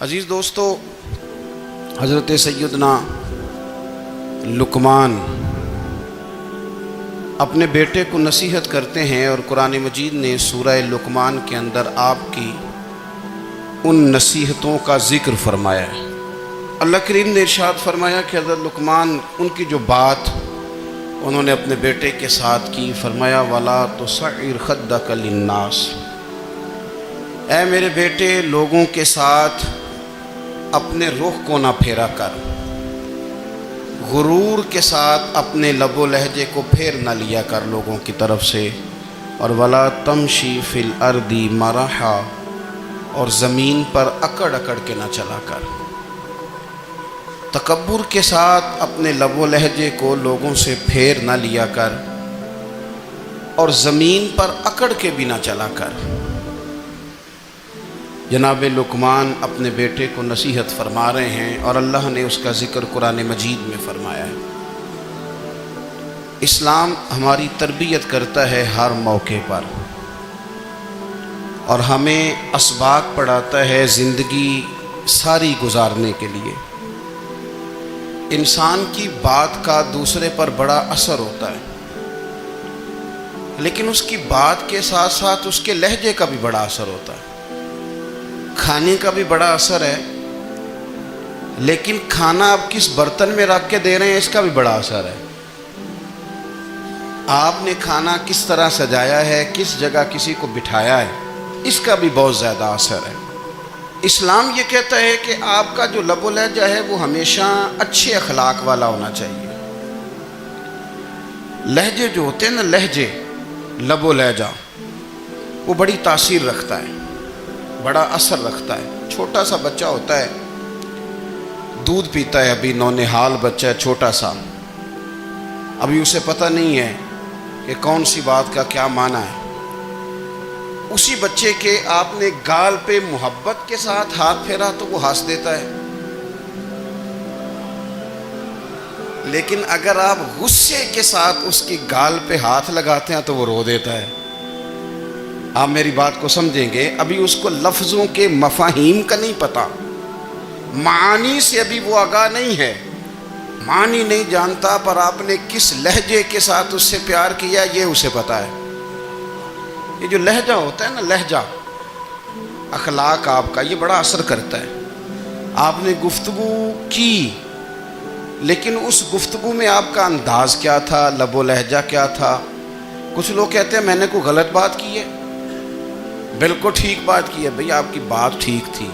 عزیز دوستو، حضرت سیدنا لقمان اپنے بیٹے کو نصیحت کرتے ہیں اور قرآن مجید نے سورہ لقمان کے اندر آپ کی ان نصیحتوں کا ذکر فرمایا ہے۔ اللہ کریم نے ارشاد فرمایا کہ حضرت لقمان ان کی جو بات انہوں نے اپنے بیٹے کے ساتھ کی، فرمایا وَلَا تُصَعِّرْ خَدَّكَ لِلنَّاسِ، اے میرے بیٹے لوگوں کے ساتھ اپنے رخ کو نہ پھیرا کر، غرور کے ساتھ اپنے لب و لہجے کو پھیر نہ لیا کر لوگوں کی طرف سے، اور وَلَا تَمْشِي فِي الْأَرْضِ مَرَحًا، اور زمین پر اکڑ اکڑ کے نہ چلا کر۔ تکبر کے ساتھ اپنے لب و لہجے کو لوگوں سے پھیر نہ لیا کر اور زمین پر اکڑ کے بھی نہ چلا کر۔ جناب لقمان اپنے بیٹے کو نصیحت فرما رہے ہیں اور اللہ نے اس کا ذکر قرآن مجید میں فرمایا ہے۔ اسلام ہماری تربیت کرتا ہے ہر موقع پر، اور ہمیں اسباق پڑھاتا ہے زندگی ساری گزارنے کے لیے۔ انسان کی بات کا دوسرے پر بڑا اثر ہوتا ہے، لیکن اس کی بات کے ساتھ ساتھ اس کے لہجے کا بھی بڑا اثر ہوتا ہے۔ کھانے کا بھی بڑا اثر ہے، لیکن کھانا آپ کس برتن میں رکھ کے دے رہے ہیں اس کا بھی بڑا اثر ہے۔ آپ نے کھانا کس طرح سجایا ہے، کس جگہ کسی کو بٹھایا ہے، اس کا بھی بہت زیادہ اثر ہے۔ اسلام یہ کہتا ہے کہ آپ کا جو لب و لہجہ ہے وہ ہمیشہ اچھے اخلاق والا ہونا چاہیے۔ لہجے جو ہوتے ہیں نا، لہجے، لب و لہجہ، وہ بڑی تاثیر رکھتا ہے، بڑا اثر رکھتا ہے۔ چھوٹا سا بچہ ہوتا ہے، دودھ پیتا ہے، ابھی نونہال بچہ ہے چھوٹا سا، ابھی اسے پتہ نہیں ہے کہ کون سی بات کا کیا معنی ہے۔ اسی بچے کے آپ نے گال پہ محبت کے ساتھ ہاتھ پھیرا تو وہ ہنس دیتا ہے، لیکن اگر آپ غصے کے ساتھ اس کی گال پہ ہاتھ لگاتے ہیں تو وہ رو دیتا ہے۔ آپ میری بات کو سمجھیں گے، ابھی اس کو لفظوں کے مفاہیم کا نہیں پتہ، معانی سے ابھی وہ آگاہ نہیں ہے، معنی نہیں جانتا، پر آپ نے کس لہجے کے ساتھ اس سے پیار کیا یہ اسے پتہ ہے۔ یہ جو لہجہ ہوتا ہے نا، لہجہ، اخلاق آپ کا، یہ بڑا اثر کرتا ہے۔ آپ نے گفتگو کی، لیکن اس گفتگو میں آپ کا انداز کیا تھا، لب و لہجہ کیا تھا۔ کچھ لوگ کہتے ہیں میں نے کوئی غلط بات کی ہے، بالکل ٹھیک بات کی ہے۔ بھئی آپ کی بات ٹھیک تھی،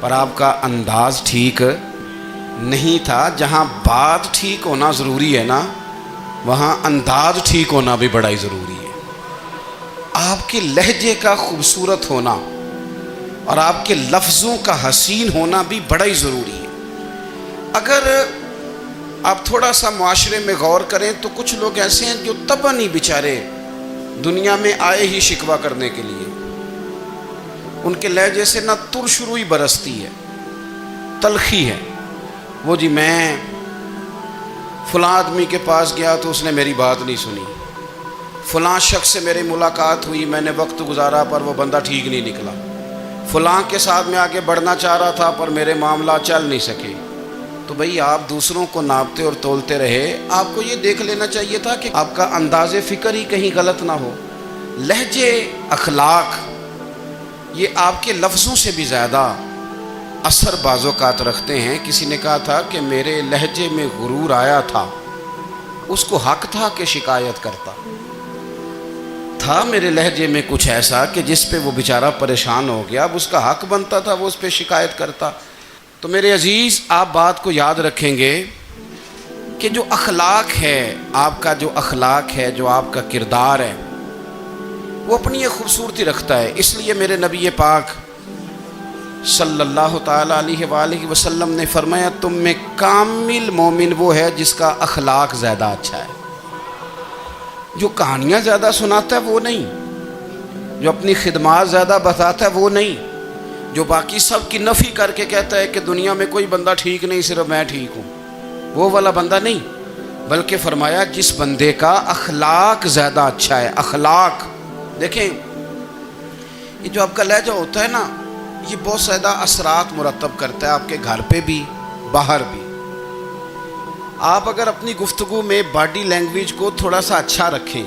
پر آپ کا انداز ٹھیک نہیں تھا۔ جہاں بات ٹھیک ہونا ضروری ہے نا، وہاں انداز ٹھیک ہونا بھی بڑا ہی ضروری ہے۔ آپ کے لہجے کا خوبصورت ہونا اور آپ کے لفظوں کا حسین ہونا بھی بڑا ہی ضروری ہے۔ اگر آپ تھوڑا سا معاشرے میں غور کریں تو کچھ لوگ ایسے ہیں جو طبعاً ہی بیچارے دنیا میں آئے ہی شکوہ کرنے کے لیے، ان کے لہجے سے نہ ترش روئی برستی ہے، تلخی ہے۔ وہ جی میں فلاں آدمی کے پاس گیا تو اس نے میری بات نہیں سنی، فلاں شخص سے میری ملاقات ہوئی، میں نے وقت گزارا پر وہ بندہ ٹھیک نہیں نکلا، فلاں کے ساتھ میں آگے بڑھنا چاہ رہا تھا پر میرے معاملات چل نہیں سکے۔ تو بھئی آپ دوسروں کو ناپتے اور تولتے رہے، آپ کو یہ دیکھ لینا چاہیے تھا کہ آپ کا انداز فکر ہی کہیں غلط نہ ہو۔ لہجے، اخلاق، یہ آپ کے لفظوں سے بھی زیادہ اثر بعض اوقات رکھتے ہیں۔ کسی نے کہا تھا کہ میرے لہجے میں غرور آیا تھا، اس کو حق تھا کہ شکایت کرتا تھا، میرے لہجے میں کچھ ایسا کہ جس پہ وہ بیچارہ پریشان ہو گیا، اب اس کا حق بنتا تھا وہ اس پہ شکایت کرتا۔ تو میرے عزیز، آپ بات کو یاد رکھیں گے کہ جو اخلاق ہے، آپ کا جو اخلاق ہے، جو آپ کا کردار ہے، وہ اپنی ایک خوبصورتی رکھتا ہے۔ اس لیے میرے نبی پاک صلی اللہ تعالیٰ علیہ وآلہ وسلم نے فرمایا تم میں کامل مومن وہ ہے جس کا اخلاق زیادہ اچھا ہے۔ جو کہانیاں زیادہ سناتا ہے وہ نہیں، جو اپنی خدمات زیادہ بتاتا ہے وہ نہیں، جو باقی سب کی نفی کر کے کہتا ہے کہ دنیا میں کوئی بندہ ٹھیک نہیں، صرف میں ٹھیک ہوں، وہ والا بندہ نہیں، بلکہ فرمایا جس بندے کا اخلاق زیادہ اچھا ہے۔ اخلاق دیکھیں، یہ جو آپ کا لہجہ ہوتا ہے نا، یہ بہت زیادہ اثرات مرتب کرتا ہے آپ کے گھر پہ بھی باہر بھی. آپ اگر اپنی گفتگو میں باڈی لینگویج کو تھوڑا سا اچھا رکھیں.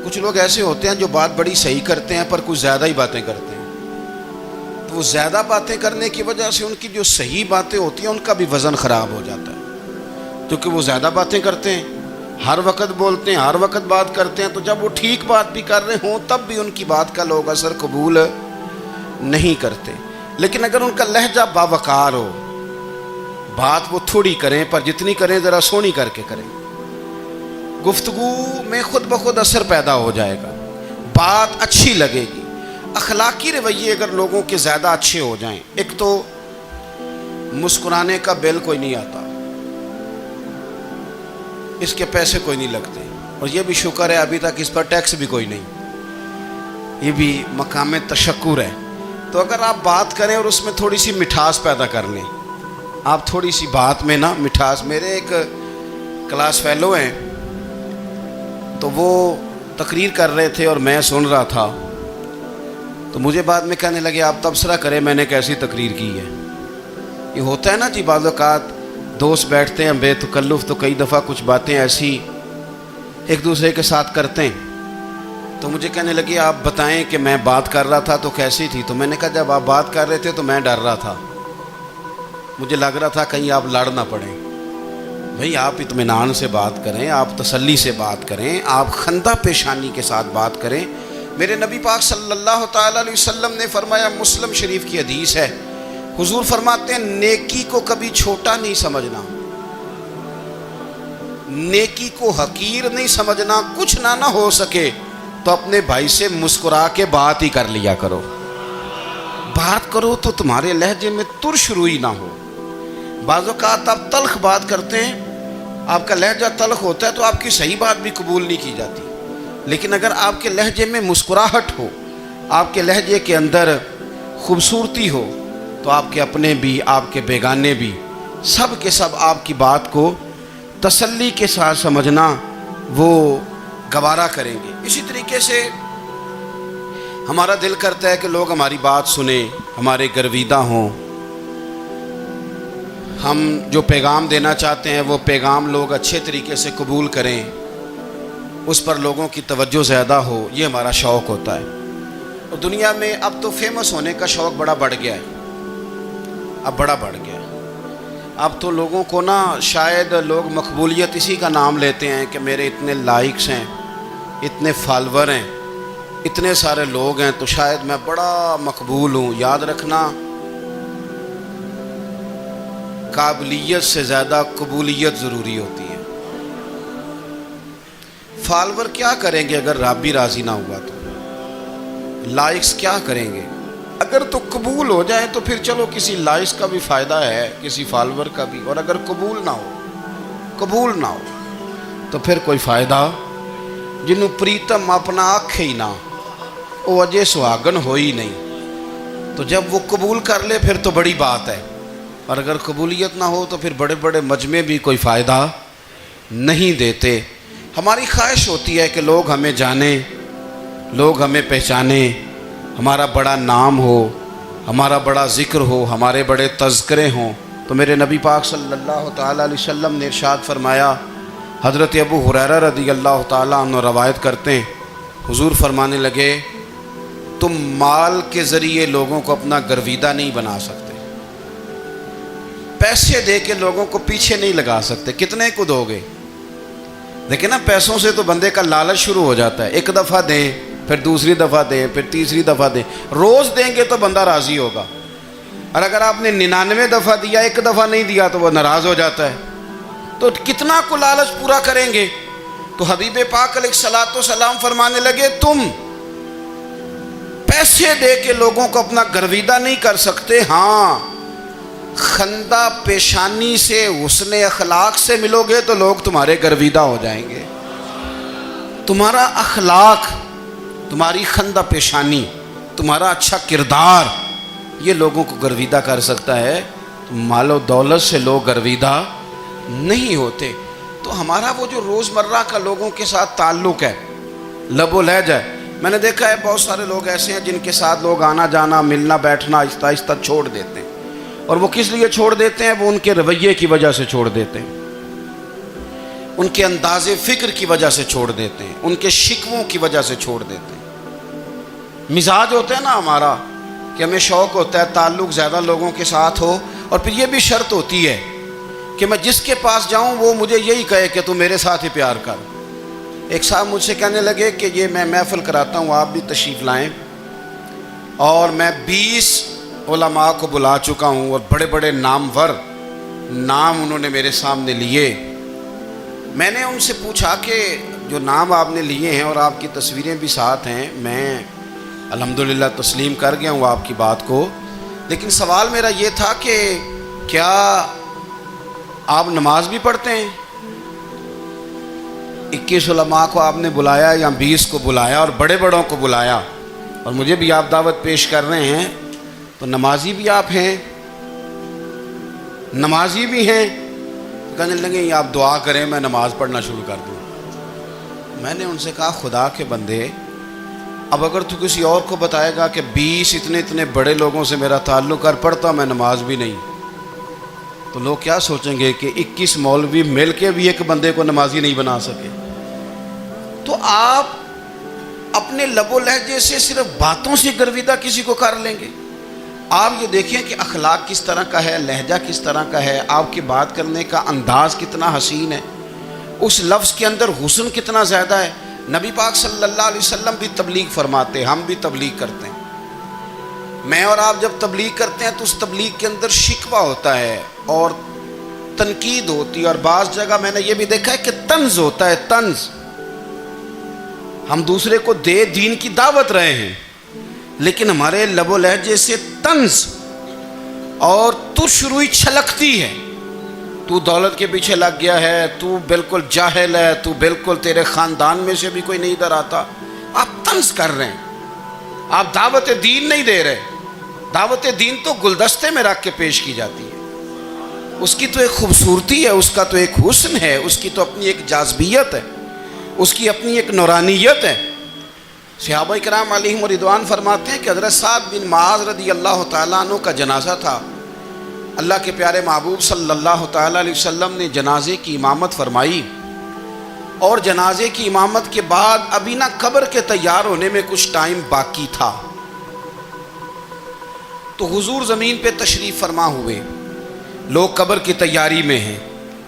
کچھ لوگ ایسے ہوتے ہیں جو بات بڑی صحیح کرتے ہیں پر کچھ زیادہ ہی باتیں کرتے ہیں. تو وہ زیادہ باتیں کرنے کی وجہ سے ان کی جو صحیح باتیں ہوتی ہیں ان کا بھی وزن خراب ہو جاتا ہے. کیونکہ وہ زیادہ باتیں کرتے ہیں, ہر وقت بولتے ہیں, ہر وقت بات کرتے ہیں. تو جب وہ ٹھیک بات بھی کر رہے ہوں تب بھی ان کی بات کا لوگ اثر قبول نہیں کرتے. لیکن اگر ان کا لہجہ باوقار ہو, بات وہ تھوڑی کریں پر جتنی کریں ذرا سونی کر کے کریں, گفتگو میں خود بخود اثر پیدا ہو جائے گا, بات اچھی لگے گی. اخلاقی رویے اگر لوگوں کے زیادہ اچھے ہو جائیں, ایک تو مسکرانے کا بل کوئی نہیں آتا, اس کے پیسے کوئی نہیں لگتے, اور یہ بھی شکر ہے ابھی تک اس پر ٹیکس بھی کوئی نہیں, یہ بھی مقام تشکر ہے. تو اگر آپ بات کریں اور اس میں تھوڑی سی مٹھاس پیدا کر لیں, آپ تھوڑی سی بات میں نا مٹھاس. میرے ایک کلاس فیلو ہیں, تو وہ تقریر کر رہے تھے اور میں سن رہا تھا. تو مجھے بعد میں کہنے لگے آپ تبصرہ کریں میں نے کیسی تقریر کی ہے. یہ ہوتا ہے نا جی, بعض اوقات دوست بیٹھتے ہیں بے تکلف تو کئی دفعہ کچھ باتیں ایسی ایک دوسرے کے ساتھ کرتے ہیں. تو مجھے کہنے لگے آپ بتائیں کہ میں بات کر رہا تھا تو کیسی تھی. تو میں نے کہا جب آپ بات کر رہے تھے تو میں ڈر رہا تھا, مجھے لگ رہا تھا کہیں آپ لڑ نہ پڑیں. بھئی آپ اطمینان سے بات کریں, آپ تسلی سے بات کریں, آپ خندہ پیشانی کے ساتھ بات کریں. میرے نبی پاک صلی اللہ تعالیٰ علیہ وسلم نے فرمایا, مسلم شریف کی حدیث ہے, حضور فرماتے ہیں نیکی کو کبھی چھوٹا نہیں سمجھنا, نیکی کو حقیر نہیں سمجھنا. کچھ نہ ہو سکے تو اپنے بھائی سے مسکرا کے بات ہی کر لیا کرو. بات کرو تو تمہارے لہجے میں ترش روئی نہ ہو. بعض اوقات آپ تلخ بات کرتے ہیں, آپ کا لہجہ تلخ ہوتا ہے تو آپ کی صحیح بات بھی قبول نہیں کی جاتی. لیکن اگر آپ کے لہجے میں مسکراہٹ ہو, آپ کے لہجے کے اندر خوبصورتی ہو, تو آپ کے اپنے بھی آپ کے بیگانے بھی سب کے سب آپ کی بات کو تسلی کے ساتھ سمجھنا وہ گوارا کریں گے. اسی طریقے سے ہمارا دل کرتا ہے کہ لوگ ہماری بات سنیں, ہمارے گرویدہ ہوں, ہم جو پیغام دینا چاہتے ہیں وہ پیغام لوگ اچھے طریقے سے قبول کریں, اس پر لوگوں کی توجہ زیادہ ہو, یہ ہمارا شوق ہوتا ہے. اور دنیا میں اب تو فیمس ہونے کا شوق بڑا بڑھ گیا ہے, اب بڑا بڑھ گیا ہے. اب تو لوگوں کو نا شاید لوگ مقبولیت اسی کا نام لیتے ہیں کہ میرے اتنے لائکس ہیں, اتنے فالور ہیں, اتنے سارے لوگ ہیں تو شاید میں بڑا مقبول ہوں. یاد رکھنا, قابلیت سے زیادہ قبولیت ضروری ہوتی ہے. فالور کیا کریں گے اگر رب بھی راضی نہ ہوا تو, لائکس کیا کریں گے. اگر تو قبول ہو جائے تو پھر چلو کسی لائکس کا بھی فائدہ ہے, کسی فالور کا بھی. اور اگر قبول نہ ہو تو پھر کوئی فائدہ. جنوں پریتم اپنا آنکھ ہی نہ, وہ اجے سہاگن ہو ہی نہیں. تو جب وہ قبول کر لے پھر تو بڑی بات ہے, اور اگر قبولیت نہ ہو تو پھر بڑے بڑے مجمع بھی کوئی فائدہ نہیں دیتے. ہماری خواہش ہوتی ہے کہ لوگ ہمیں جانیں, لوگ ہمیں پہچانیں, ہمارا بڑا نام ہو, ہمارا بڑا ذکر ہو, ہمارے بڑے تذکرے ہوں. تو میرے نبی پاک صلی اللہ تعالیٰ علیہ وسلم نے ارشاد فرمایا, حضرت ابو ہریرہ رضی اللہ تعالیٰ عنہ روایت کرتے ہیں, حضور فرمانے لگے تم مال کے ذریعے لوگوں کو اپنا گرویدہ نہیں بنا سکتے, پیسے دے کے لوگوں کو پیچھے نہیں لگا سکتے. کتنے کو دو گے؟ دیکھیں نا, پیسوں سے تو بندے کا لالچ شروع ہو جاتا ہے. ایک دفعہ دیں, پھر دوسری دفعہ دیں, پھر تیسری دفعہ دیں. روز دیں گے تو بندہ راضی ہوگا, اور اگر آپ نے 99 دفعہ دیا, ایک دفعہ نہیں دیا تو وہ ناراض ہو جاتا ہے. تو کتنا کو لالچ پورا کریں گے. تو حبیب پاک علیہ الصلوۃ والسلام فرمانے لگے تم پیسے دے کے لوگوں کو اپنا گرویدہ نہیں کر سکتے, ہاں خندہ پیشانی سے, حسن اخلاق سے ملو گے تو لوگ تمہارے گرویدہ ہو جائیں گے. تمہارا اخلاق, تمہاری خندہ پیشانی, تمہارا اچھا کردار, یہ لوگوں کو گرویدہ کر سکتا ہے. مال و دولت سے لوگ گرویدہ نہیں ہوتے. تو ہمارا وہ جو روزمرہ کا لوگوں کے ساتھ تعلق ہے, لب و لہجہ ہے, میں نے دیکھا ہے بہت سارے لوگ ایسے ہیں جن کے ساتھ لوگ آنا جانا ملنا بیٹھنا آہستہ آہستہ چھوڑ دیتے ہیں، اور وہ کس لیے چھوڑ دیتے ہیں؟ وہ ان کے رویے کی وجہ سے چھوڑ دیتے ہیں، ان کے انداز فکر کی وجہ سے چھوڑ دیتے ہیں، ان کے شکووں کی وجہ سے چھوڑ دیتے ہیں۔ مزاج ہوتا ہے نا ہمارا کہ ہمیں شوق ہوتا ہے تعلق زیادہ لوگوں کے ساتھ ہو، اور پھر یہ بھی شرط ہوتی ہے کہ میں جس کے پاس جاؤں وہ مجھے یہی کہے کہ تو میرے ساتھ ہی پیار کر۔ ایک صاحب مجھ سے کہنے لگے کہ یہ میں محفل کراتا ہوں، آپ بھی تشریف لائیں، اور میں 20 علماء کو بلا چکا ہوں، اور بڑے بڑے نامور نام انہوں نے میرے سامنے لیے۔ میں نے ان سے پوچھا کہ جو نام آپ نے لیے ہیں اور آپ کی تصویریں بھی ساتھ ہیں، میں الحمدللہ تسلیم کر گیا ہوں آپ کی بات کو، لیکن سوال میرا یہ تھا کہ کیا آپ نماز بھی پڑھتے ہیں؟ 21 علماء کو آپ نے بلایا یا 20 کو بلایا اور بڑے بڑوں کو بلایا، اور مجھے بھی آپ دعوت پیش کر رہے ہیں، تو نمازی بھی آپ ہیں؟ نمازی بھی ہیں؟ کہنے لگے آپ دعا کریں میں نماز پڑھنا شروع کر دوں۔ میں نے ان سے کہا خدا کے بندے، اب اگر تو کسی اور کو بتائے گا کہ 20 اتنے بڑے لوگوں سے میرا تعلق کر پڑتا میں نماز بھی نہیں، تو لوگ کیا سوچیں گے کہ 21 مولوی مل کے بھی ایک بندے کو نمازی نہیں بنا سکے۔ تو آپ اپنے لب و لہجے سے صرف باتوں سے گرویدہ کسی کو کر لیں گے؟ آپ یہ دیکھیں کہ اخلاق کس طرح کا ہے، لہجہ کس طرح کا ہے، آپ کی بات کرنے کا انداز کتنا حسین ہے، اس لفظ کے اندر حسن کتنا زیادہ ہے۔ نبی پاک صلی اللہ علیہ وسلم بھی تبلیغ فرماتے، ہم بھی تبلیغ کرتے ہیں۔ میں اور آپ جب تبلیغ کرتے ہیں تو اس تبلیغ کے اندر شکوہ ہوتا ہے اور تنقید ہوتی ہے، اور بعض جگہ میں نے یہ بھی دیکھا ہے کہ طنز ہوتا ہے، طنز۔ ہم دوسرے کو دین کی دعوت رہے ہیں، لیکن ہمارے لب و لہجے سے طنز اور تش روئی چھلکتی ہے۔ تو دولت کے پیچھے لگ گیا ہے، تو بالکل جاہل ہے، تو بالکل تیرے خاندان میں سے بھی کوئی نہیں ادھر آتا۔ آپ طنز کر رہے ہیں، آپ دعوت دین نہیں دے رہے۔ دعوت دین تو گلدستے میں رکھ کے پیش کی جاتی ہے، اس کی تو ایک خوبصورتی ہے، اس کا تو ایک حسن ہے، اس کی تو اپنی ایک جاذبیت ہے، اس کی اپنی ایک نورانیت ہے۔ صحابہ کرام علیہم رضوان فرماتے ہیں کہ حضرت سعد بن معاذ رضی اللہ تعالیٰ عنہ کا جنازہ تھا، اللہ کے پیارے محبوب صلی اللہ تعالیٰ علیہ وسلم نے جنازے کی امامت فرمائی، اور جنازے کی امامت کے بعد ابھی نہ قبر کے تیار ہونے میں کچھ ٹائم باقی تھا، تو حضور زمین پہ تشریف فرما ہوئے، لوگ قبر کی تیاری میں ہیں۔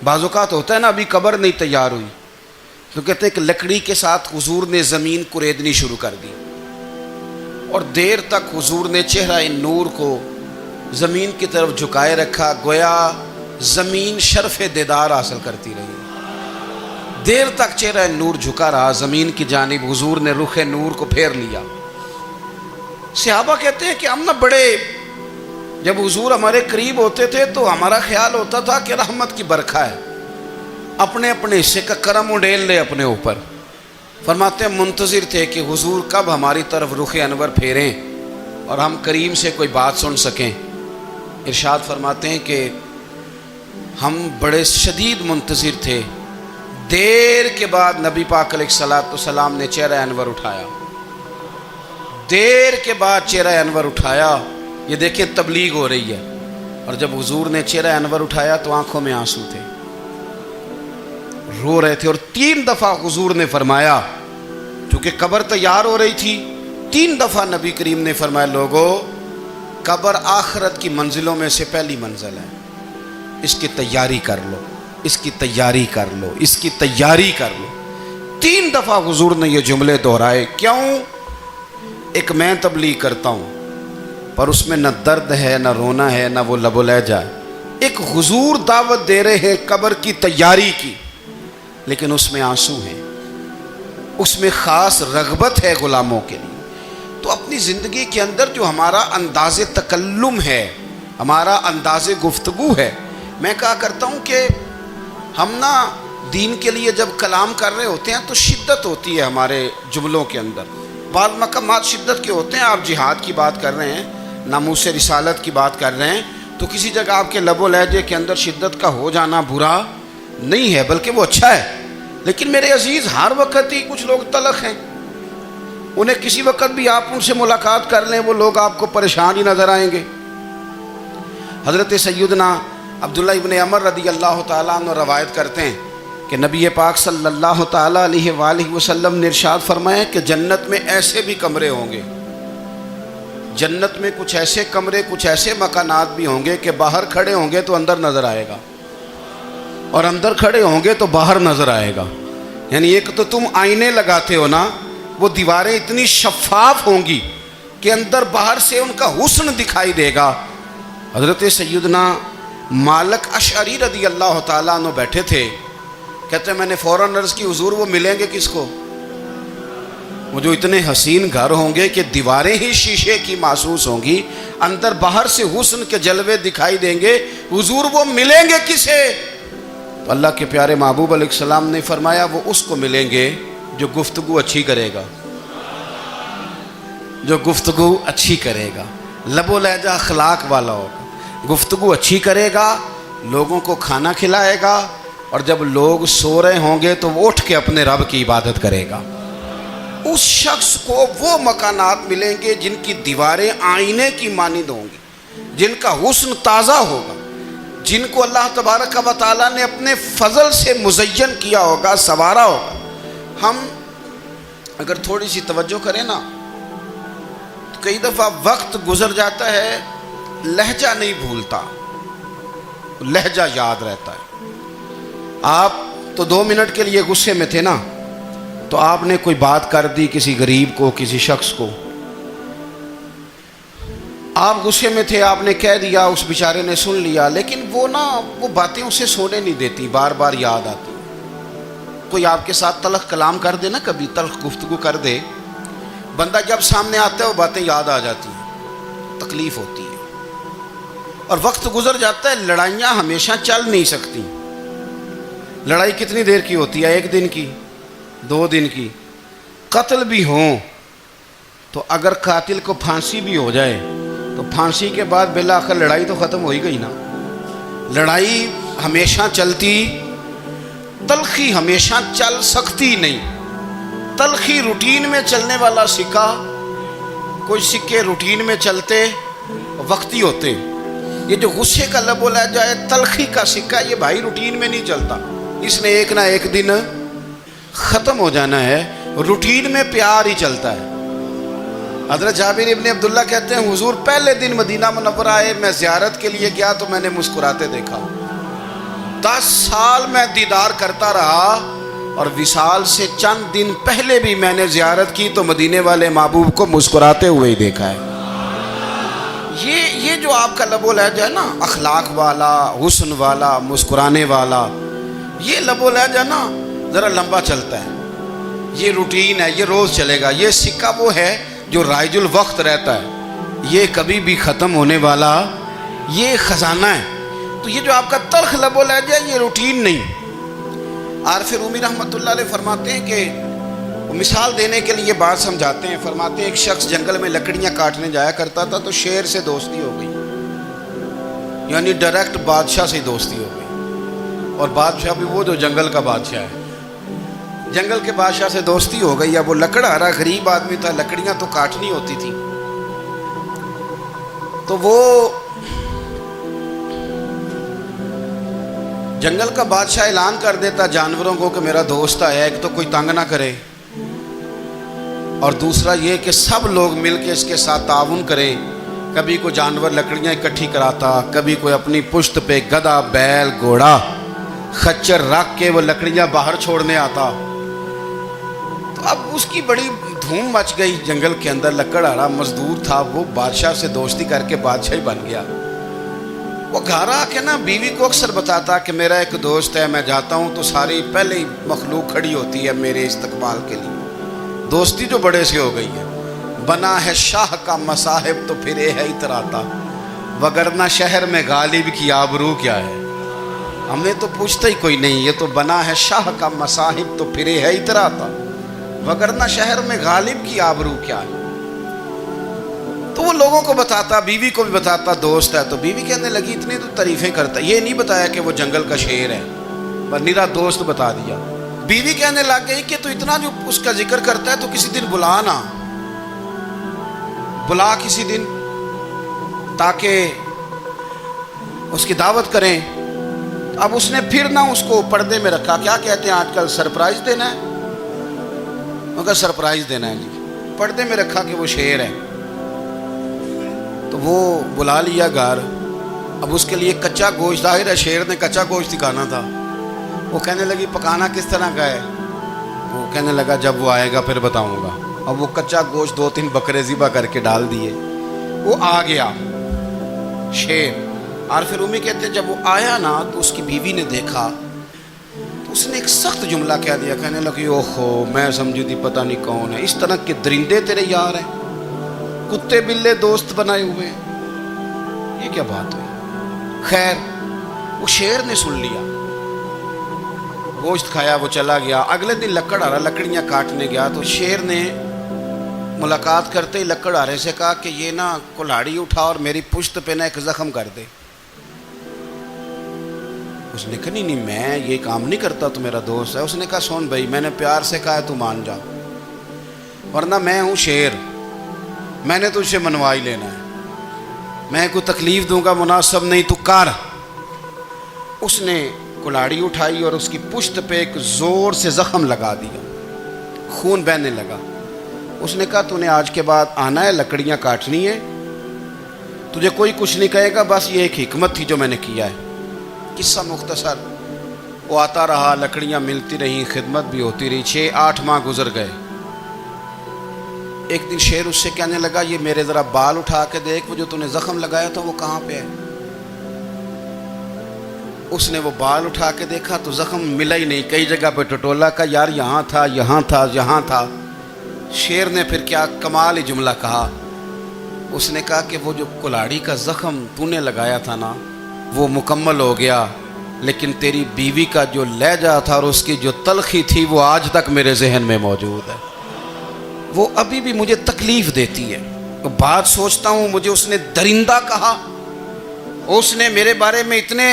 بعض اوقات ہوتا ہے نا ابھی قبر نہیں تیار ہوئی، تو کہتے ہیں کہ لکڑی کے ساتھ حضور نے زمین کریدنی شروع کر دی، اور دیر تک حضور نے چہرہ نور کو زمین کی طرف جھکائے رکھا، گویا زمین شرف دیدار حاصل کرتی رہی۔ دیر تک چہرہ نور جھکا رہا زمین کی جانب، حضور نے رخ نور کو پھیر لیا۔ صحابہ کہتے ہیں کہ ہم نہ بڑے، جب حضور ہمارے قریب ہوتے تھے تو ہمارا خیال ہوتا تھا کہ رحمت کی برکھا ہے، اپنے اپنے حصے کا کرم اڈیل لے اپنے اوپر۔ فرماتے ہیں منتظر تھے کہ حضور کب ہماری طرف رخ انور پھیریں اور ہم کریم سے کوئی بات سن سکیں۔ ارشاد فرماتے ہیں کہ ہم بڑے شدید منتظر تھے، دیر کے بعد نبی پاک علیہ الصلوۃ والسلام نے چہرہ انور اٹھایا، دیر کے بعد چہرہ انور اٹھایا۔ یہ دیکھیں تبلیغ ہو رہی ہے، اور جب حضور نے چہرہ انور اٹھایا تو آنکھوں میں آنسو تھے، رو رہے تھے، اور 3 دفعہ حضور نے فرمایا، چونکہ قبر تیار ہو رہی تھی، 3 دفعہ نبی کریم نے فرمایا لوگو قبر آخرت کی منزلوں میں سے پہلی منزل ہے، اس کی تیاری کر لو، اس کی تیاری کر لو، اس کی تیاری کر لو۔ 3 دفعہ حضور نے یہ جملے دہرائے۔ کیوں؟ ایک میں تبلیغ کرتا ہوں پر اس میں نہ درد ہے، نہ رونا ہے، نہ وہ لب و لہجہ ہے۔ ایک حضور دعوت دے رہے ہیں قبر کی تیاری کی، لیکن اس میں آنسو ہیں، اس میں خاص رغبت ہے غلاموں کے لیے۔ تو اپنی زندگی کے اندر جو ہمارا انداز تکلم ہے، ہمارا انداز گفتگو ہے، میں کہا کرتا ہوں کہ ہم نا دین کے لیے جب کلام کر رہے ہوتے ہیں تو شدت ہوتی ہے ہمارے جملوں کے اندر، بعض مقامات شدت کے ہوتے ہیں۔ آپ جہاد کی بات کر رہے ہیں، ناموس رسالت کی بات کر رہے ہیں، تو کسی جگہ آپ کے لب و لہجے کے اندر شدت کا ہو جانا برا نہیں ہے، بلکہ وہ اچھا ہے۔ لیکن میرے عزیز ہر وقت ہی کچھ لوگ تلخ ہیں، انہیں کسی وقت بھی آپ ان سے ملاقات کر لیں وہ لوگ آپ کو پریشان ہی نظر آئیں گے۔ حضرت سیدنا عبداللہ ابن عمر رضی اللہ تعالیٰ عنہ روایت کرتے ہیں کہ نبی پاک صلی اللہ تعالیٰ علیہ وآلہ وسلم نے ارشاد فرمایا کہ جنت میں ایسے بھی کمرے ہوں گے، جنت میں کچھ ایسے کمرے، کچھ ایسے مکانات بھی ہوں گے کہ باہر کھڑے ہوں گے تو اندر نظر آئے گا، اور اندر کھڑے ہوں گے تو باہر نظر آئے گا۔ یعنی ایک تو تم آئینے لگاتے ہو نا، وہ دیواریں اتنی شفاف ہوں گی کہ اندر باہر سے ان کا حسن دکھائی دے گا۔ حضرت سیدنا مالک اشعری رضی اللہ تعالیٰ عنہ بیٹھے تھے، کہتے ہیں میں نے فوراً عرض کی حضور وہ ملیں گے کس کو؟ وہ جو اتنے حسین گھر ہوں گے کہ دیواریں ہی شیشے کی محسوس ہوں گی، اندر باہر سے حسن کے جلوے دکھائی دیں گے، حضور وہ ملیں گے کسے؟ تو اللہ کے پیارے محبوب علیہ السلام نے فرمایا وہ اس کو ملیں گے جو گفتگو اچھی کرے گا، جو گفتگو اچھی کرے گا، لب و لہجہ اخلاق والا ہوگا، گفتگو اچھی کرے گا، لوگوں کو کھانا کھلائے گا، اور جب لوگ سو رہے ہوں گے تو وہ اٹھ کے اپنے رب کی عبادت کرے گا۔ اس شخص کو وہ مکانات ملیں گے جن کی دیواریں آئینے کی مانند ہوں گی، جن کا حسن تازہ ہوگا، جن کو اللہ تبارک و تعالیٰ نے اپنے فضل سے مزین کیا ہوگا، سنوارا ہوگا۔ ہم اگر تھوڑی سی توجہ کریں نا تو کئی دفعہ وقت گزر جاتا ہے، لہجہ نہیں بھولتا، لہجہ یاد رہتا ہے۔ آپ تو 2 منٹ کے لیے غصے میں تھے نا، تو آپ نے کوئی بات کر دی کسی غریب کو، کسی شخص کو، آپ غصے میں تھے، آپ نے کہہ دیا، اس بیچارے نے سن لیا، لیکن وہ باتیں اسے سونے نہیں دیتی، بار بار یاد آتی۔ کوئی آپ کے ساتھ تلخ کلام کر دے نا، کبھی تلخ گفتگو کر دے، بندہ جب سامنے آتا ہے وہ باتیں یاد آ جاتی ہیں، تکلیف ہوتی ہے، اور وقت گزر جاتا ہے۔ لڑائیاں ہمیشہ چل نہیں سکتی۔ لڑائی کتنی دیر کی ہوتی ہے؟ 1 دن کی، 2 دن کی۔ قتل بھی ہوں تو اگر قاتل کو پھانسی بھی ہو جائے تو پھانسی کے بعد بالآخر لڑائی تو ختم ہو ہی گئی نا۔ لڑائی ہمیشہ چلتی، تلخی ہمیشہ چل سکتی نہیں۔ تلخی روٹین میں چلنے والا سکہ، کوئی سکے روٹین میں چلتے وقتی ہوتے، یہ جو غصے کا لب و لہجہ ہے، تلخی کا سکہ، یہ بھائی روٹین میں نہیں چلتا، اس نے ایک نہ ایک دن ختم ہو جانا ہے۔ روٹین میں پیار ہی چلتا ہے۔ حضرت جابر ابن عبداللہ کہتے ہیں حضور پہلے دن مدینہ منورہ آئے، میں زیارت کے لیے گیا تو میں نے مسکراتے دیکھا۔ 10 سال میں دیدار کرتا رہا، اور وصال سے چند دن پہلے بھی میں نے زیارت کی تو مدینے والے محبوب کو مسکراتے ہوئے ہی دیکھا ہے۔ یہ جو آپ کا لب و لہجہ ہے نا، اخلاق والا، حسن والا، مسکرانے والا، یہ لب و لہجہ نا ذرا لمبا چلتا ہے، یہ روٹین ہے، یہ روز چلے گا۔ یہ سکہ وہ ہے جو رائج الوقت رہتا ہے، یہ کبھی بھی ختم ہونے والا یہ خزانہ ہے۔ تو یہ جو آپ کا تلخ لب و لہجہ ہے، یہ روٹین نہیں۔ عارف رومی رحمۃ اللہ علیہ فرماتے ہیں کہ مثال دینے کے لیے بات سمجھاتے ہیں، فرماتے ہیں ایک شخص جنگل میں لکڑیاں کاٹنے جایا کرتا تھا تو شیر سے دوستی ہو گئی، یعنی ڈائریکٹ بادشاہ سے دوستی ہو گئی، اور بادشاہ بھی وہ جو جنگل کا بادشاہ ہے، جنگل کے بادشاہ سے دوستی ہو گئی۔ اب وہ لکڑہارا غریب آدمی تھا، لکڑیاں تو کاٹنی ہوتی تھی، تو وہ جنگل کا بادشاہ اعلان کر دیتا جانوروں کو کہ میرا دوست آیا ہے، ایک تو کوئی تنگ نہ کرے، اور دوسرا یہ کہ سب لوگ مل کے اس کے ساتھ تعاون کریں۔ کبھی کوئی جانور لکڑیاں اکٹھی کراتا، کبھی کوئی اپنی پشت پہ گدھا، بیل، گھوڑا، خچر رکھ کے وہ لکڑیاں باہر چھوڑنے آتا۔ تو اب اس کی بڑی دھوم مچ گئی جنگل کے اندر، لکڑہارا مزدور تھا، وہ بادشاہ سے دوستی کر کے بادشاہ ہی بن گیا۔ وہ گھر آ کے نا بیوی کو اکثر بتاتا کہ میرا ایک دوست ہے، میں جاتا ہوں تو ساری پہلے ہی مخلوق کھڑی ہوتی ہے میرے استقبال کے لیے۔ دوستی جو بڑے سے ہو گئی ہے، بنا ہے شاہ کا مصاحب تو پھرے ہے اتراتا، وگرنہ شہر میں غالب کی آبرو کیا ہے۔ ہم نے تو پوچھتا ہی کوئی نہیں، یہ تو بنا ہے شاہ کا مصاحب تو پھرے ہے اتراتا، وگرنہ شہر میں غالب کی آبرو کیا ہے۔ تو وہ لوگوں کو بتاتا، بیوی کو بھی بتاتا دوست ہے، تو بیوی کہنے لگی اتنی تو تعریفیں کرتا، یہ نہیں بتایا کہ وہ جنگل کا شیر ہے، پر نیرا دوست بتا دیا۔ بیوی کہنے لگ گئی کہ تو اتنا جو اس کا ذکر کرتا ہے تو کسی دن بلا نا، بلا کسی دن تاکہ اس کی دعوت کریں. اب اس نے پھر نہ اس کو پردے میں رکھا. کیا کہتے ہیں آج کل؟ سرپرائز دینا ہے. مگر سرپرائز دینا ہے جی. پردے میں رکھا کہ وہ شیر ہے. تو وہ بلا لیا گھر. اب اس کے لیے کچا گوشت، ظاہر ہے شیر نے کچا گوشت دکھانا تھا. وہ کہنے لگی پکانا کس طرح کا ہے؟ وہ کہنے لگا جب وہ آئے گا پھر بتاؤں گا. اب وہ کچا گوشت 2-3 بکرے ذبح کر کے ڈال دیے. وہ آ گیا شیر. اور پھر امی کہتے ہیں جب وہ آیا نا تو اس کی بیوی نے دیکھا تو اس نے ایک سخت جملہ کہہ دیا. کہنے لگی اوہو میں سمجھی تھی پتہ نہیں کون ہے. اس طرح کے درندے تیرے یار ہیں، کتے بلے دوست بنائے ہوئے ہیں. یہ کیا بات ہوئی؟ خیر وہ شیر نے سن لیا، گوشت کھایا، وہ چلا گیا. اگلے دن لکڑ آ رہا لکڑیاں کاٹنے گیا تو شیر نے ملاقات کرتے ہی لکڑ آرے سے کہا کہ یہ نا کلاڑی اٹھا اور میری پشت پہ نا ایک زخم کر دے. اس نے کہا نہیں میں یہ کام نہیں کرتا، تو میرا دوست ہے. اس نے کہا سن بھائی میں نے پیار سے کہا ہے تو مان جا، ورنہ میں ہوں شیر، میں نے تجھ سے منوا ہی لینا ہے. میں کوئی تکلیف دوں گا مناسب نہیں، تو کر. اس نے کلاڑی اٹھائی اور اس کی پشت پہ ایک زور سے زخم لگا دیا. خون بہنے لگا. اس نے کہا تو نے آج کے بعد آنا ہے، لکڑیاں کاٹنی ہے، تجھے کوئی کچھ نہیں کہے گا، بس یہ ایک حکمت تھی جو میں نے کیا ہے. قصہ مختصر. وہ آتا رہا، لکڑیاں ملتی رہیں، خدمت بھی ہوتی رہی. 6-8 ماہ گزر گئے. ایک دن شیر اس سے کہنے لگا یہ میرے ذرا بال اٹھا کے دیکھ، وہ جو تو نے زخم لگایا تھا وہ کہاں پہ ہے؟ اس نے وہ بال اٹھا کے دیکھا تو زخم ملا ہی نہیں. کئی جگہ پہ ٹٹولا کا یار یہاں تھا یہاں تھا یہاں تھا. شیر نے پھر کیا کمال ہی جملہ کہا. اس نے کہا کہ وہ جو کلاڑی کا زخم تو نے لگایا تھا نا وہ مکمل ہو گیا، لیکن تیری بیوی کا جو لہجہ تھا اور اس کی جو تلخی تھی وہ آج تک میرے ذہن میں موجود ہے. وہ ابھی بھی مجھے تکلیف دیتی ہے. بات سوچتا ہوں مجھے اس نے درندہ کہا، اس نے میرے بارے میں اتنے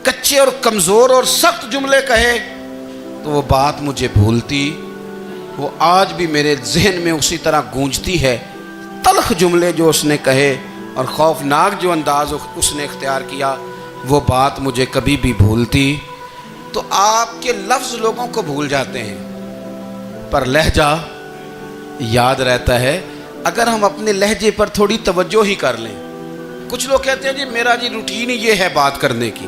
کچے اور کمزور اور سخت جملے کہے، تو وہ بات مجھے بھولتی، وہ آج بھی میرے ذہن میں اسی طرح گونجتی ہے. تلخ جملے جو اس نے کہے اور خوفناک جو انداز اس نے اختیار کیا، وہ بات مجھے کبھی بھی بھولتی. تو آپ کے لفظ لوگوں کو بھول جاتے ہیں پر لہجہ یاد رہتا ہے اگر ہم اپنے لہجے پر تھوڑی توجہ ہی کر لیں. کچھ لوگ کہتے ہیں جی میرا جی روٹین ہی یہ ہے بات کرنے کی.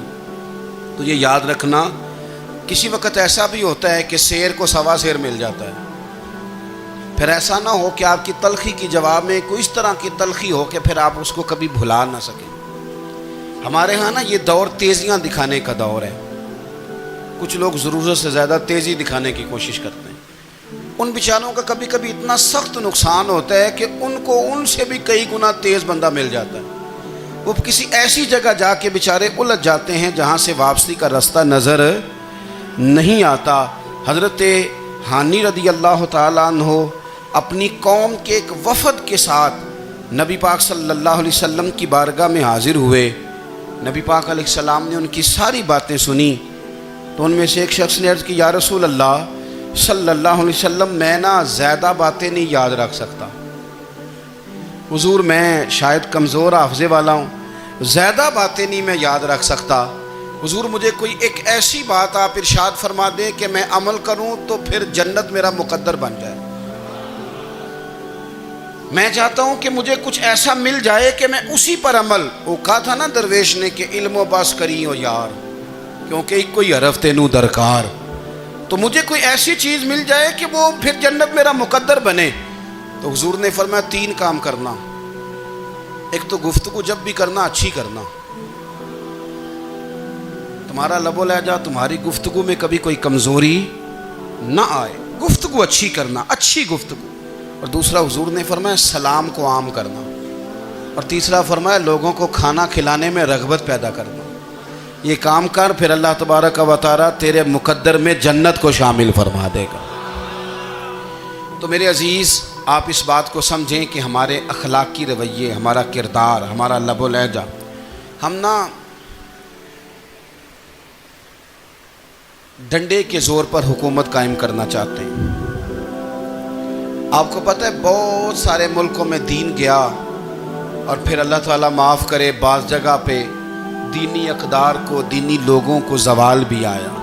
تو یہ یاد رکھنا کسی وقت ایسا بھی ہوتا ہے کہ شیر کو سوا شیر مل جاتا ہے. پھر ایسا نہ ہو کہ آپ کی تلخی کی جواب میں کوئی اس طرح کی تلخی ہو کہ پھر آپ اس کو کبھی بھلا نہ سکیں. ہمارے ہاں نا یہ دور تیزیاں دکھانے کا دور ہے. کچھ لوگ ضرورت سے زیادہ تیزی دکھانے کی کوشش کرتے ہیں. ان بیچاروں کا کبھی کبھی اتنا سخت نقصان ہوتا ہے کہ ان کو ان سے بھی کئی گنا تیز بندہ مل جاتا ہے. وہ کسی ایسی جگہ جا کے بیچارے الجھ جاتے ہیں جہاں سے واپسی کا راستہ نظر نہیں آتا. حضرت حانی رضی اللہ تعالیٰ عنہ اپنی قوم کے ایک وفد کے ساتھ نبی پاک صلی اللہ علیہ وسلم کی بارگاہ میں حاضر ہوئے. نبی پاک علیہ السلام نے ان کی ساری باتیں سنی. تو ان میں سے ایک شخص نے عرض کی یا رسول اللہ صلی اللہ علیہ وسلم میں نا زیادہ باتیں نہیں یاد رکھ سکتا. حضور میں شاید کمزور حافظے والا ہوں، زیادہ باتیں نہیں میں یاد رکھ سکتا. حضور مجھے کوئی ایک ایسی بات آپ ارشاد فرما دیں کہ میں عمل کروں تو پھر جنت میرا مقدر بن جائے. میں چاہتا ہوں کہ مجھے کچھ ایسا مل جائے کہ میں اسی پر عمل. وہ کہا تھا نا درویش نے کہ علم و بس کری ہو یار کیونکہ ایک کوئی حرف تینوں درکار. تو مجھے کوئی ایسی چیز مل جائے کہ وہ پھر جنت میرا مقدر بنے. تو حضور نے فرمایا 3 کام کرنا. ایک تو گفتگو جب بھی کرنا اچھی کرنا. تمہارا لب و لہجہ تمہاری گفتگو میں کبھی کوئی کمزوری نہ آئے. گفتگو اچھی کرنا، اچھی گفتگو. اور دوسرا حضور نے فرمایا سلام کو عام کرنا. اور تیسرا فرمایا لوگوں کو کھانا کھلانے میں رغبت پیدا کرنا. یہ کام کر پھر اللہ تبارک و تعالی تیرے مقدر میں جنت کو شامل فرما دے گا. تو میرے عزیز آپ اس بات کو سمجھیں کہ ہمارے اخلاقی رویے، ہمارا کردار، ہمارا لب و لہجہ، ہم نا ڈنڈے کے زور پر حکومت قائم کرنا چاہتے ہیں. آپ کو پتہ ہے بہت سارے ملکوں میں دین گیا اور پھر اللہ تعالیٰ معاف کرے بعض جگہ پہ دینی اقدار کو، دینی لوگوں کو زوال بھی آیا۔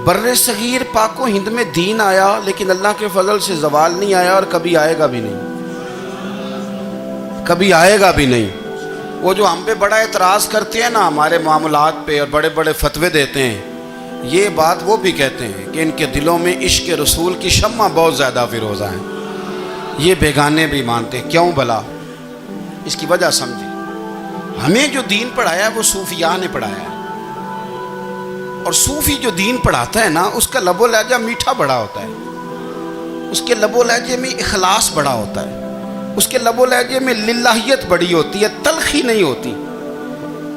بر صغیر پاک و ہند میں دین آیا لیکن اللہ کے فضل سے زوال نہیں آیا اور کبھی آئے گا بھی نہیں، کبھی آئے گا بھی نہیں۔ وہ جو ہم پہ بڑا اعتراض کرتے ہیں نا ہمارے معاملات پہ اور بڑے بڑے فتوے دیتے ہیں، یہ بات وہ بھی کہتے ہیں کہ ان کے دلوں میں عشق رسول کی شمع بہت زیادہ فیروزہ ہیں، یہ بیگانے بھی مانتے ہیں۔ کیوں بھلا؟ اس کی وجہ سمجھیں، ہمیں جو دین پڑھایا ہے وہ صوفیاء نے پڑھایا ہے، اور صوفی جو دین پڑھاتا ہے نا اس کا لب و لہجہ میٹھا بڑا ہوتا ہے، اس کے لب و لہجے میں اخلاص بڑا ہوتا ہے، اس کے لب و لہجے میں للہیت بڑی ہوتی ہے، تلخی نہیں ہوتی۔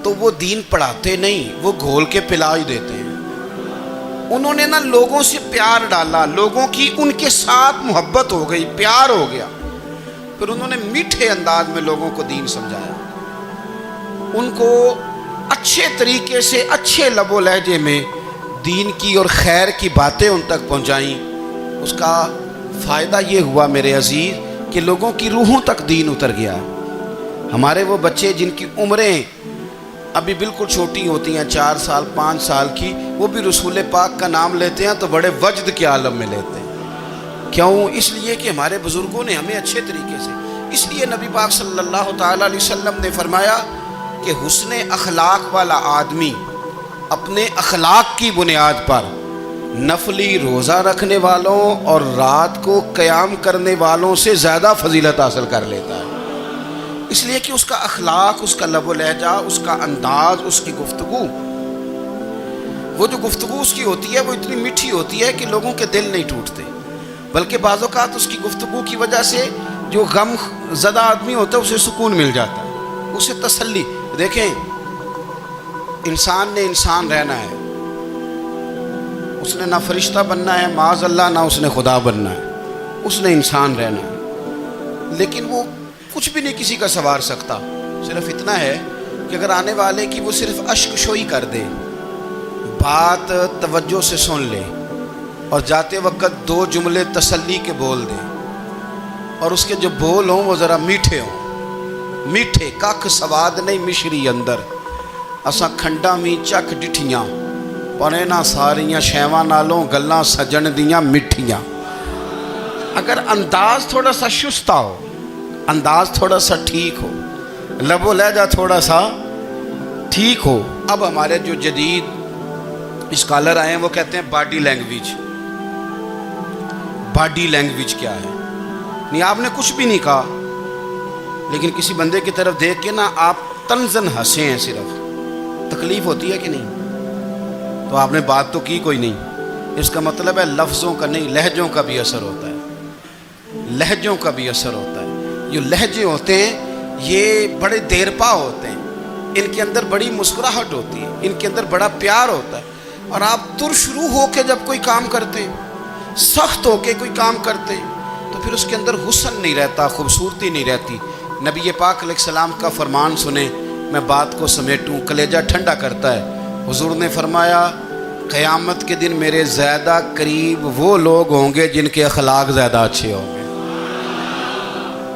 تو وہ دین پڑھاتے نہیں، وہ گھول کے پلا ہی دیتے ہیں۔ انہوں نے نا لوگوں سے پیار ڈالا، لوگوں کی ان کے ساتھ محبت ہو گئی، پیار ہو گیا، پھر انہوں نے میٹھے انداز میں لوگوں کو دین سمجھایا، ان کو اچھے طریقے سے اچھے لب و لہجے میں دین کی اور خیر کی باتیں ان تک پہنچائیں۔ اس کا فائدہ یہ ہوا میرے عزیز کہ لوگوں کی روحوں تک دین اتر گیا۔ ہمارے وہ بچے جن کی عمریں ابھی بالکل چھوٹی ہوتی ہیں، 4 سال 5 سال کی، وہ بھی رسول پاک کا نام لیتے ہیں تو بڑے وجد کے عالم میں لیتے ہیں۔ کیوں؟ اس لیے کہ ہمارے بزرگوں نے ہمیں اچھے طریقے سے، اس لیے نبی پاک صلی اللہ تعالیٰ علیہ وسلم نے فرمایا کہ حسن اخلاق والا آدمی اپنے اخلاق کی بنیاد پر نفلی روزہ رکھنے والوں اور رات کو قیام کرنے والوں سے زیادہ فضیلت حاصل کر لیتا ہے، اس لیے کہ اس کا اخلاق، اس کا لب و لہجہ، اس کا انداز، اس کی گفتگو، وہ جو گفتگو اس کی ہوتی ہے وہ اتنی میٹھی ہوتی ہے کہ لوگوں کے دل نہیں ٹوٹتے، بلکہ بعض اوقات اس کی گفتگو کی وجہ سے جو غم زدہ آدمی ہوتا ہے اسے سکون مل جاتا ہے، اسے تسلی۔ دیکھیں، انسان نے انسان رہنا ہے، اس نے نہ فرشتہ بننا ہے معاذ اللہ، نہ اس نے خدا بننا ہے، اس نے انسان رہنا ہے، لیکن وہ کچھ بھی نہیں کسی کا سنوار سکتا، صرف اتنا ہے کہ اگر آنے والے کی وہ صرف اشک شوئی کر دے، بات توجہ سے سن لے اور جاتے وقت 2 جملے تسلی کے بول دے، اور اس کے جو بول ہوں وہ ذرا میٹھے ہوں، میٹھے، ککھ سواد نہیں مشری اندر، اساں کھنڈا می چک ڈٹھیاں پنے نہ ساریاں شیواں نالوں گلاں سجن دیاں مٹھیاں۔ اگر انداز تھوڑا سا شستہ ہو، انداز تھوڑا سا ٹھیک ہو، لب و لہجہ تھوڑا سا ٹھیک ہو۔ اب ہمارے جو جدید اسکالر آئے ہیں وہ کہتے ہیں باڈی لینگویج۔ باڈی لینگویج کیا ہے؟ نہیں، آپ نے کچھ بھی نہیں کہا، لیکن کسی بندے کی طرف دیکھ کے نا آپ تنزن ہنسے ہیں، صرف تکلیف ہوتی ہے کہ نہیں؟ تو آپ نے بات تو کی کوئی نہیں، اس کا مطلب ہے لفظوں کا نہیں، لہجوں کا بھی اثر ہوتا ہے، لہجوں کا بھی اثر ہوتا ہے۔ جو لہجے ہوتے ہیں یہ بڑے دیر پا ہوتے ہیں، ان کے اندر بڑی مسکراہٹ ہوتی ہے، ان کے اندر بڑا پیار ہوتا ہے، اور آپ ترشروح ہو کے جب کوئی کام کرتے ہیں، سخت ہو کے کوئی کام کرتے ہیں، تو پھر اس کے اندر حسن نہیں رہتا، خوبصورتی نہیں رہتی۔ نبی پاک علیہ السلام کا فرمان سنیں، میں بات کو سمیٹوں، کلیجہ ٹھنڈا کرتا ہے۔ حضور نے فرمایا قیامت کے دن میرے زیادہ قریب وہ لوگ ہوں گے جن کے اخلاق زیادہ اچھے ہوں گے،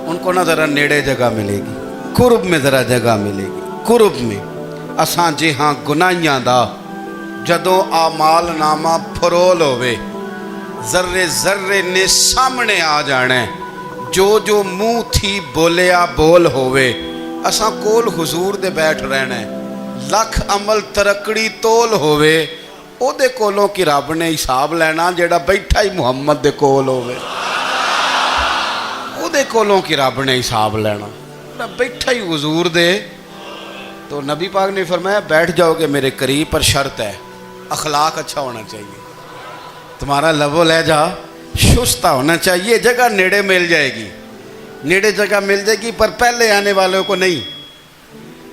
ان کو نہ ذرا نیڑے جگہ ملے گی، قرب میں ذرا جگہ ملے گی، قرب میں۔ اساں جے ہاں گناہیاں دا جدوں آمال نامہ پھرول ہوئے، ذرے ذرے نے سامنے آ جانا ہے، جو جو منہ تھی بولیا بول ہوئے، اساں کول حضور دے بیٹھ رہنا ہے، لکھ عمل ترکڑی تول ہوئے، او دے کولوں کی رب نے حساب لینا جیڑا بیٹھا ہی محمد دے کول ہوئے، او دے کولوں کی رب نے حساب لینا، جیڑا بیٹھا ہی حضور دے۔ تو نبی پاک نے فرمایا بیٹھ جاؤ گے میرے قریب، پر شرط ہے اخلاق اچھا ہونا چاہیے، تمہارا لب و لہجہ شستہ ہونا چاہیے، جگہ نیڑے مل جائے گی، نیڑے جگہ مل جائے گی، پر پہلے آنے والوں کو نہیں۔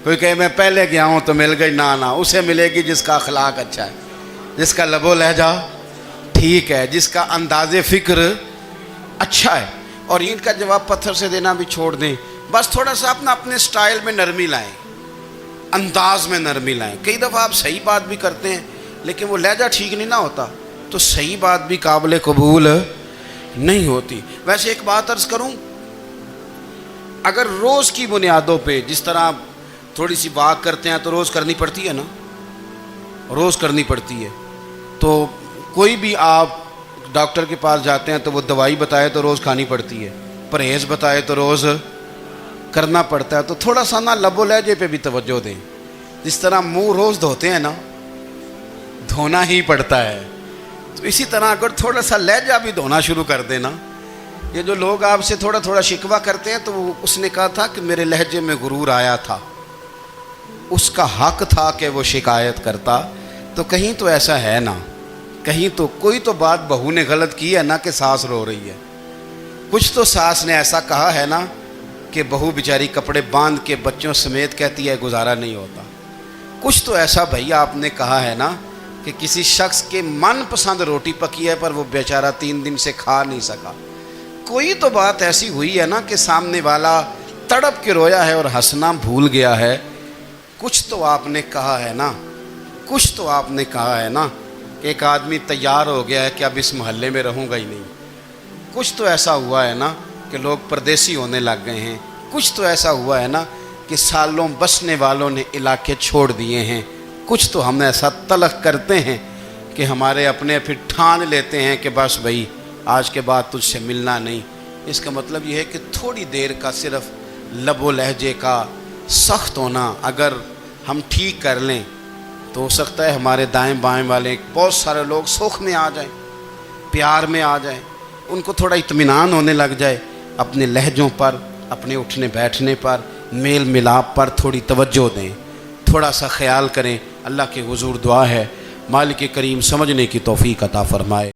کوئی کہے میں پہلے گیا ہوں تو مل گئی، نہ اسے ملے گی جس کا اخلاق اچھا ہے، جس کا لب و لہجہ ٹھیک ہے، جس کا انداز فکر اچھا ہے۔ اور ان کا جواب پتھر سے دینا بھی چھوڑ دیں، بس تھوڑا سا اپنے سٹائل میں نرمی لائیں، انداز میں نرمی لائیں۔ کئی دفعہ آپ صحیح بات بھی کرتے ہیں لیکن وہ لہجہ ٹھیک نہیں نہ ہوتا، تو صحیح بات بھی قابل قبول نہیں ہوتی۔ ویسے ایک بات عرض کروں، اگر روز کی بنیادوں پہ، جس طرح تھوڑی سی واک کرتے ہیں تو روز کرنی پڑتی ہے نا، روز کرنی پڑتی ہے، تو کوئی بھی آپ ڈاکٹر کے پاس جاتے ہیں تو وہ دوائی بتائے تو روز کھانی پڑتی ہے، پرہیز بتائے تو روز کرنا پڑتا ہے، تو تھوڑا سا نا لب و لہجے پہ بھی توجہ دیں۔ جس طرح منہ روز دھوتے ہیں نا، دھونا ہی پڑتا ہے، تو اسی طرح اگر تھوڑا سا لہجہ بھی دھونا شروع کر دینا۔ یہ جو لوگ آپ سے تھوڑا تھوڑا شکوہ کرتے ہیں، تو اس نے کہا تھا کہ میرے لہجے میں غرور آیا تھا، اس کا حق تھا کہ وہ شکایت کرتا، تو کہیں تو ایسا ہے نا، کہیں تو کوئی تو بات بہو نے غلط کی ہے نا کہ ساس رو رہی ہے، کچھ تو ساس نے ایسا کہا ہے نا کہ بہو بیچاری کپڑے باندھ کے بچوں سمیت کہتی ہے گزارا نہیں ہوتا، کچھ تو ایسا بھائی آپ نے کہا ہے نا کہ کسی شخص کے من پسند روٹی پکی ہے پر وہ بیچارہ 3 دن سے کھا نہیں سکا، کوئی تو بات ایسی ہوئی ہے نا کہ سامنے والا تڑپ کے رویا ہے اور ہنسنا بھول گیا ہے، کچھ تو آپ نے کہا ہے نا، کچھ تو آپ نے کہا ہے نا کہ ایک آدمی تیار ہو گیا ہے کہ اب اس محلے میں رہوں گا ہی نہیں، کچھ تو ایسا ہوا ہے نا کہ لوگ پردیسی ہونے لگ گئے ہیں، کچھ تو ایسا ہوا ہے نا کہ سالوں بسنے والوں نے علاقے چھوڑ دیے ہیں، کچھ تو ہم ایسا تلخ کرتے ہیں کہ ہمارے اپنے پھر ٹھان لیتے ہیں کہ بس بھائی آج کے بعد تجھ سے ملنا نہیں۔ اس کا مطلب یہ ہے کہ تھوڑی دیر کا صرف لب و لہجے کا سخت ہونا اگر ہم ٹھیک کر لیں تو ہو سکتا ہے ہمارے دائیں بائیں والے بہت سارے لوگ سوکھ میں آ جائیں، پیار میں آ جائیں، ان کو تھوڑا اطمینان ہونے لگ جائے، اپنے لہجوں پر، اپنے اٹھنے بیٹھنے پر، میل ملاپ پر تھوڑی توجہ دیں، تھوڑا سا خیال کریں۔ اللہ کے حضور دعا ہے مالک کریم سمجھنے کی توفیق عطا فرمائے۔